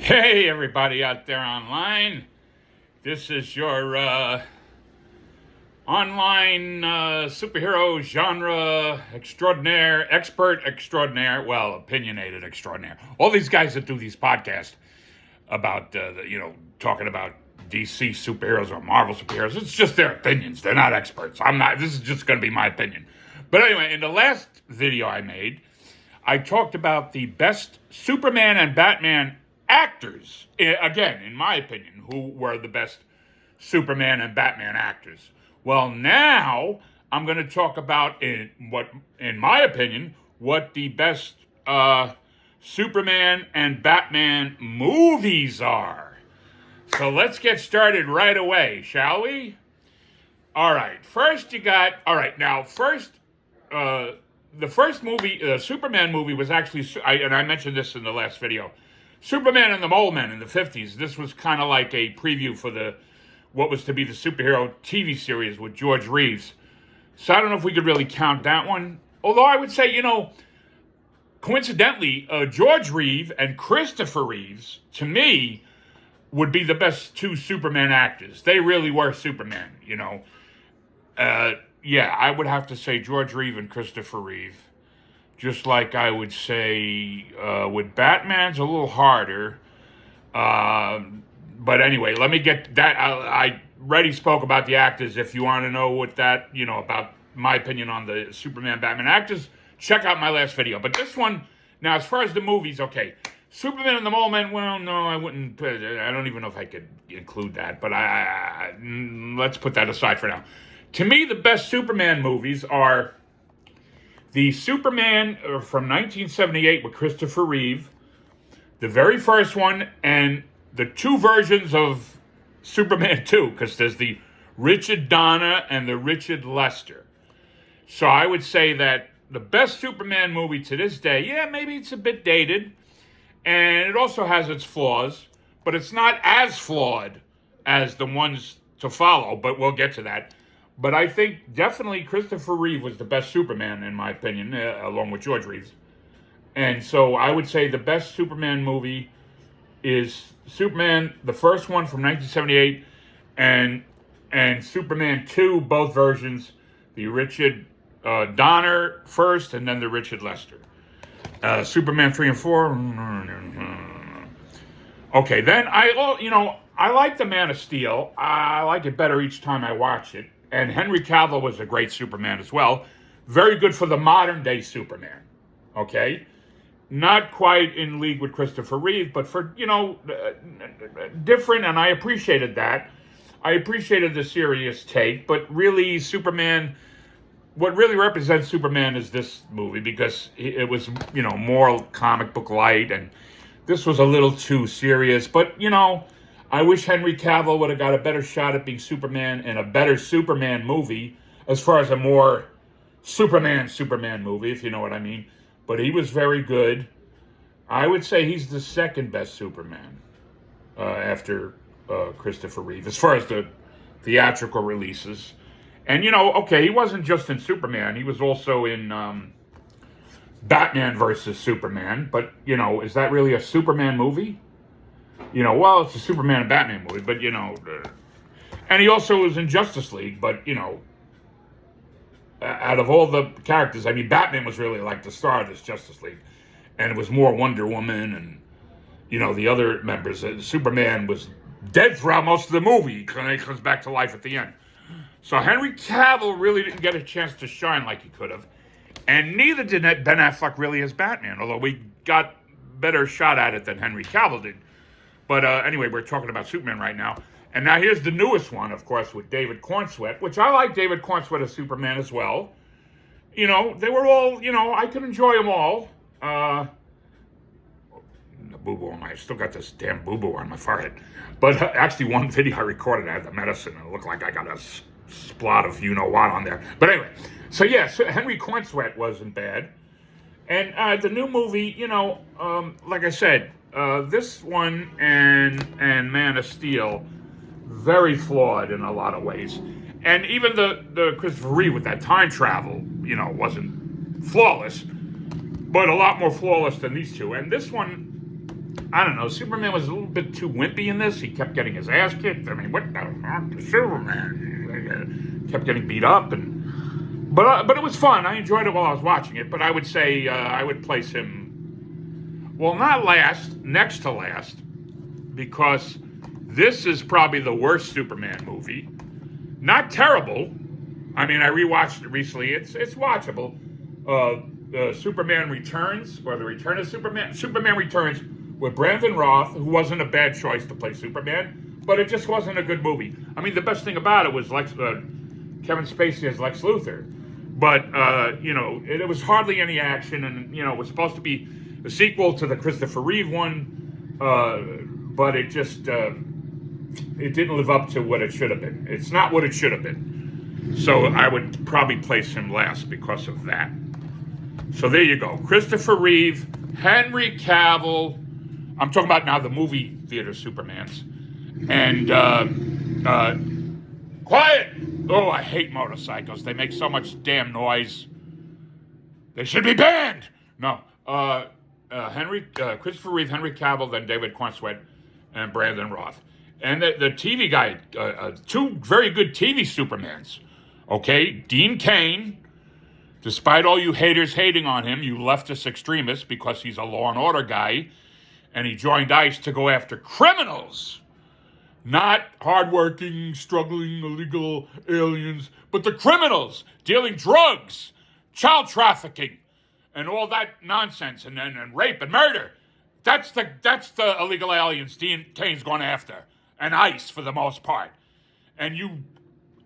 Hey, everybody out there online. This is your online superhero genre extraordinaire, expert extraordinaire, well, opinionated extraordinaire. All these guys that do these podcasts about, talking about DC superheroes or Marvel superheroes, it's just their opinions. They're not experts. This is just going to be my opinion. But anyway, in the last video I made, I talked about the best Superman and Batman actors, again, in my opinion, who were the best Superman and Batman actors. Well, now I'm going to talk about, in my opinion, what the best Superman and Batman movies are. So let's get started right away, shall we? All right. The first movie, the Superman movie, was actually, and I mentioned this in the last video, Superman and the Mole Men in the 50s. This was kind of like a preview for what was to be the superhero TV series with George Reeves. So I don't know if we could really count that one. Although I would say, coincidentally, George Reeves and Christopher Reeves, to me, would be the best two Superman actors. They really were Superman, I would have to say George Reeves and Christopher Reeves. Just like I would say with Batman's a little harder. But anyway, let me get that. I already spoke about the actors. If you want to know about my opinion on the Superman Batman actors, check out my last video. But this one, now as far as the movies, okay. Superman and the Mole Men, well, no, I wouldn't. I don't even know if I could include that. But let's put that aside for now. To me, the best Superman movies are the Superman from 1978 with Christopher Reeve, the very first one, and the two versions of Superman 2, because there's the Richard Donner and the Richard Lester. So I would say that the best Superman movie to this day, maybe it's a bit dated, and it also has its flaws, but it's not as flawed as the ones to follow, but we'll get to that. But I think definitely Christopher Reeve was the best Superman, in my opinion, along with George Reeves. And so I would say the best Superman movie is Superman, the first one from 1978, and Superman 2, both versions, the Richard Donner first, and then the Richard Lester. Superman 3 and 4. Okay, then I like the Man of Steel. I like it better each time I watch it. And Henry Cavill was a great Superman as well. Very good for the modern day Superman. Okay? Not quite in league with Christopher Reeve, but for, different, and I appreciated that. I appreciated the serious take, but really Superman, what really represents Superman is this movie, because it was, more comic book light, and this was a little too serious, but, I wish Henry Cavill would have got a better shot at being Superman in a better Superman movie, as far as a more Superman movie, if you know what I mean. But he was very good. I would say he's the second best Superman after Christopher Reeve, as far as the theatrical releases. And, he wasn't just in Superman. He was also in Batman versus Superman. But, is that really a Superman movie? It's a Superman and Batman movie, but, and he also was in Justice League, but, out of all the characters, Batman was really like the star of this Justice League, and it was more Wonder Woman and, the other members. Superman was dead throughout most of the movie, and he comes back to life at the end. So Henry Cavill really didn't get a chance to shine like he could have, and neither did Ben Affleck really as Batman, although we got better shot at it than Henry Cavill did. But anyway, we're talking about Superman right now. And now here's the newest one, of course, with David Cornsweet, which I like David Cornsweet as Superman as well. They were all, I could enjoy them all. The boo-boo on I still got this damn boo-boo on my forehead. But actually, one video I recorded, I had the medicine, and it looked like I got a splot of you-know-what on there. But anyway, so Henry Cornsweet wasn't bad. And the new movie, like I said, this one and Man of Steel, very flawed in a lot of ways. And even the Christopher Reeve with that time travel, wasn't flawless, but a lot more flawless than these two. And this one, I don't know. Superman was a little bit too wimpy in this. He kept getting his ass kicked. I mean, what the fuck? Superman kept getting beat up, but it was fun. I enjoyed it while I was watching it. But I would say I would place him, well, not last, next to last, because this is probably the worst Superman movie. Not terrible. I mean, I rewatched it recently. It's watchable. Superman Returns, or The Return of Superman. Superman Returns with Brandon Roth, who wasn't a bad choice to play Superman, but it just wasn't a good movie. I mean, the best thing about it was Kevin Spacey as Lex Luthor. But, it was hardly any action, and, it was supposed to be a sequel to the Christopher Reeve one, but it just, it didn't live up to what it should have been. It's not what it should have been. So I would probably place him last because of that. So there you go. Christopher Reeve, Henry Cavill. I'm talking about now the movie theater Supermans. And, quiet! Oh, I hate motorcycles. They make so much damn noise. They should be banned! No. Christopher Reeve, Henry Cavill, then David Cornsweet, and Brandon Roth. And the TV guy, two very good TV Supermans. Okay? Dean Cain. Despite all you haters hating on him, you leftist extremists, because he's a law and order guy, and he joined ICE to go after criminals. Not hardworking, struggling, illegal aliens, but the criminals dealing drugs, child trafficking, and all that nonsense, and rape and murder. That's the illegal aliens Dean Cain's going after, and ICE for the most part. And you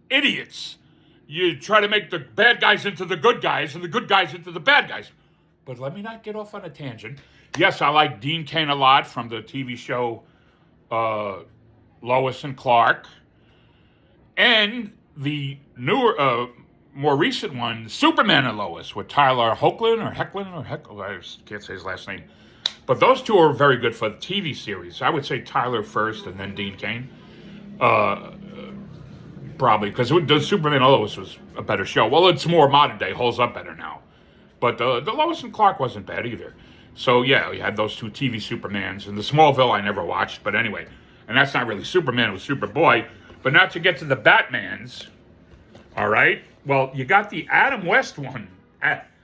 idiots, you try to make the bad guys into the good guys and the good guys into the bad guys. But let me not get off on a tangent. Yes, I like Dean Cain a lot from the TV show Lois and Clark. And the newer, more recent one, Superman and Lois, with Tyler Hoechlin, I can't say his last name. But those two are very good for the TV series. I would say Tyler first and then Dean Cain. Probably, because the Superman and Lois was a better show. Well, it's more modern day, holds up better now. But the Lois and Clark wasn't bad either. So, yeah, we had those two TV Supermans. And the Smallville I never watched, but anyway. And that's not really Superman, it was Superboy. But now to get to the Batmans, all right? Well, you got the Adam West one.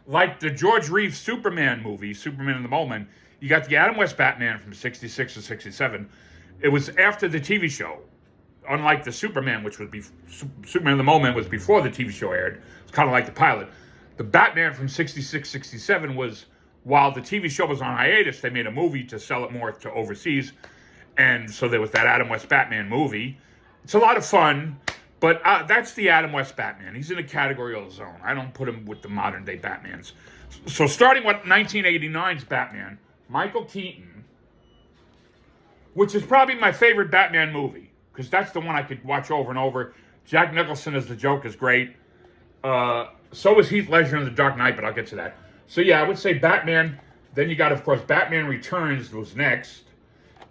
Like the George Reeves Superman movie, Superman in the Moment, you got the Adam West Batman from 66 to 67. It was after the TV show. Unlike the Superman, which was Superman in the Moment was before the TV show aired. It's kind of like the pilot. The Batman from 66, 67 was, while the TV show was on hiatus, they made a movie to sell it more to overseas. And so there was that Adam West Batman movie. It's a lot of fun, but that's the Adam West Batman. He's in a category of his own. I don't put him with the modern day Batmans. So starting with 1989's Batman, Michael Keaton, which is probably my favorite Batman movie, because that's the one I could watch over and over. Jack Nicholson as the Joker is great. So is Heath Ledger in The Dark Knight, but I'll get to that. So yeah, I would say Batman. Then you got, of course, Batman Returns was next.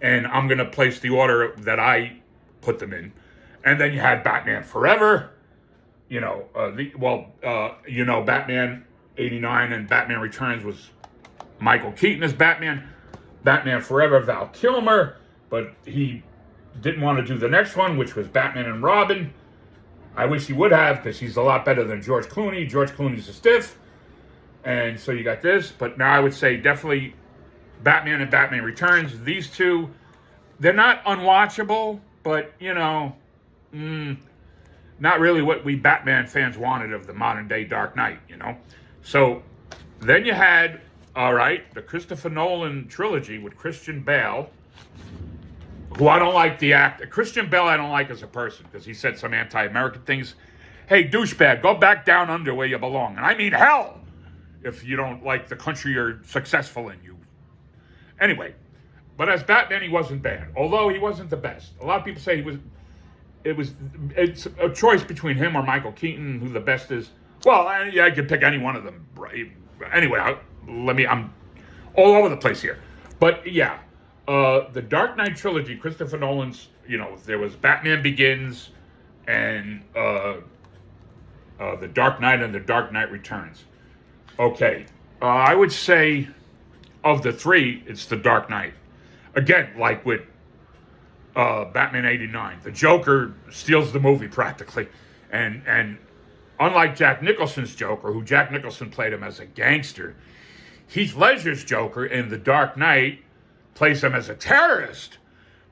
And I'm going to place the order that I put them in. And then you had Batman Forever. Batman 89 and Batman Returns was Michael Keaton as Batman. Batman Forever, Val Kilmer. But he didn't want to do the next one, which was Batman and Robin. I wish he would have, because he's a lot better than George Clooney. George Clooney's a stiff. And so you got this. But now I would say definitely Batman and Batman Returns. These two, they're not unwatchable, but, not really what we Batman fans wanted of the modern day Dark Knight, So then you had, the Christopher Nolan trilogy with Christian Bale, who I don't like the actor. Christian Bale I don't like as a person, because he said some anti-American things. Hey, douchebag, go back down under where you belong. And I mean hell, if you don't like the country you're successful in, you. Anyway, but as Batman, he wasn't bad, although he wasn't the best. A lot of people say it's a choice between him or Michael Keaton, who the best is. Well, I could pick any one of them. Right? Anyway, I'm all over the place here. But yeah, the Dark Knight trilogy, Christopher Nolan's, there was Batman Begins and The Dark Knight and The Dark Knight Returns. Okay, I would say of the three, it's The Dark Knight. again, like with Batman '89, the Joker steals the movie practically, and unlike Jack Nicholson's Joker, who Jack Nicholson played him as a gangster, Heath Ledger's Joker in The Dark Knight plays him as a terrorist.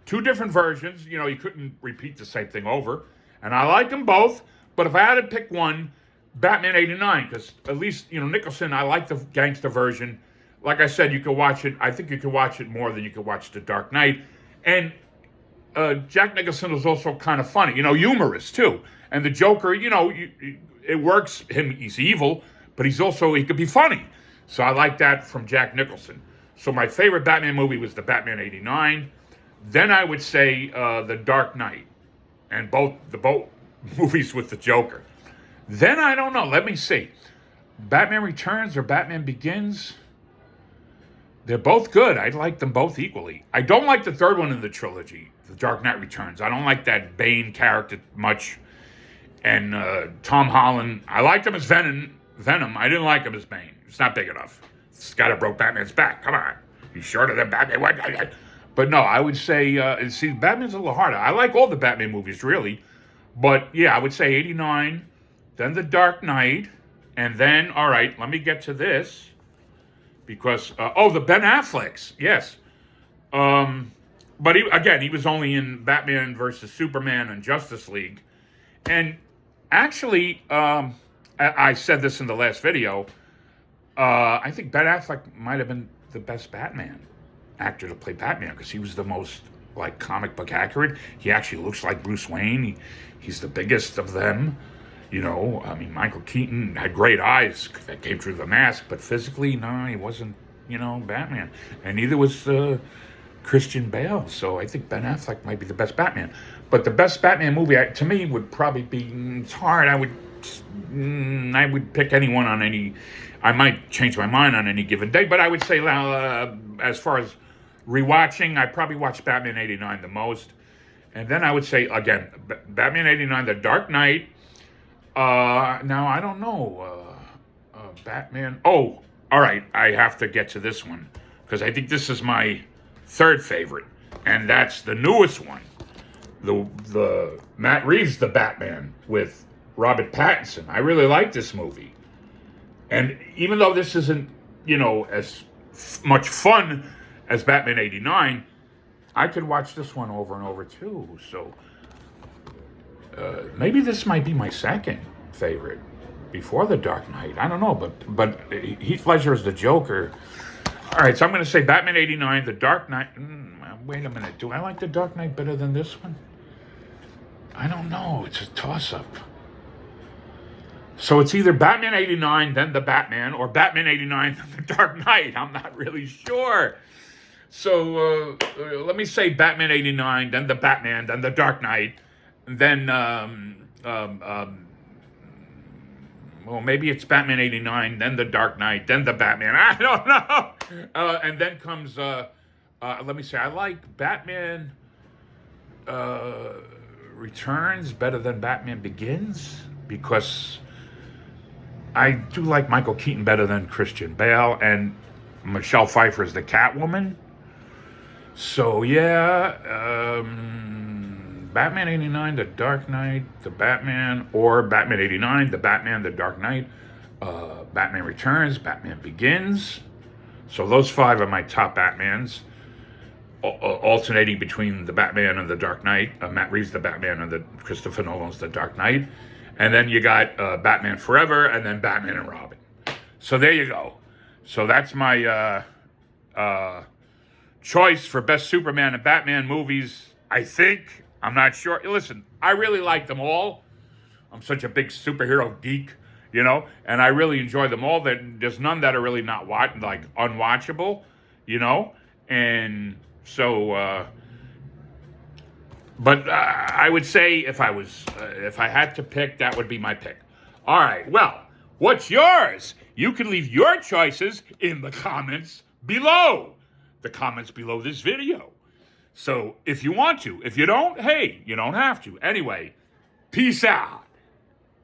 Two different versions. You know, you couldn't repeat the same thing over. And I like them both, but if I had to pick one, Batman '89, because at least, you know, Nicholson, I like the gangster version. Like I said, you could watch it. I think you could watch it more than you could watch The Dark Knight. And Jack Nicholson was also kind of funny, you know, humorous too. And the Joker, you know, it works. He's evil, but he could be funny. So I like that from Jack Nicholson. So my favorite Batman movie was the Batman '89. Then I would say The Dark Knight, and both movies with the Joker. Then I don't know. Let me see. Batman Returns or Batman Begins. They're both good. I like them both equally. I don't like the third one in the trilogy, The Dark Knight Returns. I don't like that Bane character much. And Tom Holland, I liked him as Venom. I didn't like him as Bane. It's not big enough. This guy that broke Batman's back. Come on. He's shorter than Batman. But no, I would say, Batman's a little harder. I like all the Batman movies, really. But yeah, I would say '89, then The Dark Knight, and then, all right, let me get to this. Because, the Ben Affleck's, yes. But he was only in Batman versus Superman and Justice League. And actually, I said this in the last video, I think Ben Affleck might have been the best Batman actor to play Batman, because he was the most, like, comic book accurate. He actually looks like Bruce Wayne. He's the biggest of them. You know, I mean, Michael Keaton had great eyes that came through the mask, but physically, no, he wasn't, you know, Batman. And neither was Christian Bale. So I think Ben Affleck might be the best Batman. But the best Batman movie, to me, would probably be, it's hard. I would pick anyone on any, I might change my mind on any given day, but I would say, as far as rewatching, I probably watch Batman '89 the most. And then I would say, again, Batman '89, The Dark Knight. Now, I don't know. Batman. Oh, all right. I have to get to this one, because I think this is my third favorite, and that's the newest one. The Matt Reeves' The Batman with Robert Pattinson. I really like this movie. And even though this isn't, you know, as much fun as Batman '89, I could watch this one over and over too. So maybe this might be my second favorite before The Dark Knight. I don't know, but Heath Ledger is the Joker. All right, so I'm going to say Batman '89, The Dark Knight. Wait a minute. Do I like The Dark Knight better than this one? I don't know. It's a toss-up. So it's either Batman '89, then The Batman, or Batman '89, then The Dark Knight. I'm not really sure. So let me say Batman '89, then The Batman, then The Dark Knight, then well, maybe it's Batman '89, then The Dark Knight, then The Batman. I don't know. And then comes, let me say, I like Batman Returns better than Batman Begins, because I do like Michael Keaton better than Christian Bale, and Michelle Pfeiffer is the Catwoman. So, yeah, Batman '89, The Dark Knight, The Batman, or Batman '89, The Batman, The Dark Knight, Batman Returns, Batman Begins. So those five are my top Batmans, alternating between The Batman and The Dark Knight, Matt Reeves' The Batman, and Christopher Nolan's The Dark Knight. And then you got Batman Forever, and then Batman and Robin. So there you go. So that's my choice for best Superman and Batman movies, I think. I'm not sure. Listen, I really like them all. I'm such a big superhero geek, you know, and I really enjoy them all. There's none that are really not unwatchable, you know, and so. But I would say if I had to pick, that would be my pick. All right. Well, what's yours? You can leave your choices in the comments below. The comments below this video. So if you want to. If you don't, hey, you don't have to. Anyway, peace out.